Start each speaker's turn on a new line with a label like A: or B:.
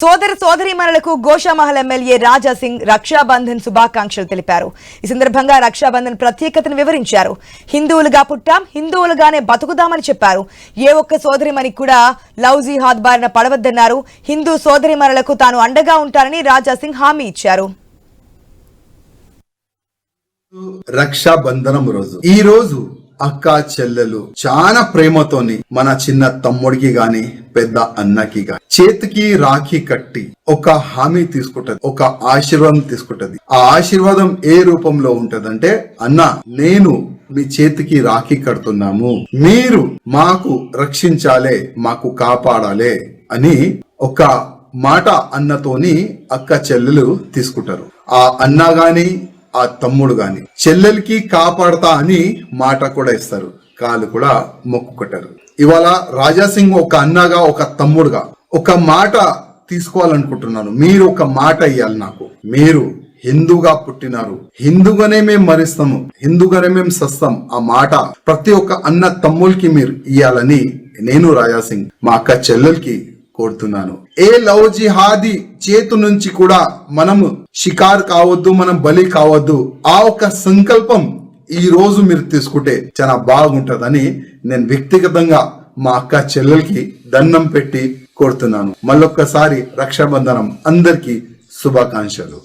A: సోదరీమణులకు Goshamahal MLA Raja Singh Rakshabandhan శుభాకాంక్షలు తెలిపారు. ఈ సందర్భంగా రక్షాబంధన్ ప్రత్యేకతను వివరించారు. హిందువులుగా పుట్టాం, హిందువులుగానే బతుకుదామని చెప్పారు. ఏ ఒక్క సోదరిమణి కూడా లవ్ జిహాద్ బారిన పడవద్దన్నారు. హిందూ సోదరీమణులకు తాను అండగా ఉంటానని రాజా సింగ్ హామీ ఇచ్చారు.
B: రక్షాబంధనం ఈ రోజు అక్క చెల్లెలు చాలా ప్రేమతోని మన చిన్న తమ్ముడికి గాని పెద్ద అన్నకి గాని చేతికి రాఖీ కట్టి ఒక హామీ తీసుకుంటది, ఒక ఆశీర్వాదం తీసుకుంటది. ఆ ఆశీర్వాదం ఏ రూపంలో ఉంటదంటే, అన్న నేను మీ చేతికి రాఖీ కడుతున్నాము, మీరు మాకు రక్షించాలే, మాకు కాపాడాలే అని ఒక మాట అన్నతోని అక్క చెల్లెలు తీసుకుంటారు. ఆ అన్న గాని ఆ తమ్ముడు గాని చెల్లెలకి కాపాడతా అని మాట కూడా ఇస్తారు, కాలు కూడా మొక్కుకుంటారు. ఇవాళ రాజా సింగ్ ఒక అన్నగా ఒక తమ్ముడుగా ఒక మాట తీసుకోవాలనుకుంటున్నాను. మీరు ఒక మాట ఇవ్వాలి నాకు. మీరు హిందూగా పుట్టినారు, హిందూగానే మేము మరిస్తాము, హిందూగానే మేము సస్తాం. ఆ మాట ప్రతి ఒక్క అన్న తమ్ముళ్ళకి మీరు ఇవ్వాలని నేను రాజా సింగ్ మా అక్క చెల్లెలకి కోరుతున్నాను. ఏ లవ్ జిహాదీ చేతు నుంచి కూడా మనము షికార్ కావద్దు, మనం బలి కావద్దు. ఆ ఒక సంకల్పం ఈ రోజు మీరు తీసుకుంటే చాలా బాగుంటదని నేను వ్యక్తిగతంగా మా అక్క చెల్లెలకి దండం పెట్టి కోరుతున్నాను. మళ్ళొక్కసారి రక్షాబంధనం అందరికీ శుభాకాంక్షలు.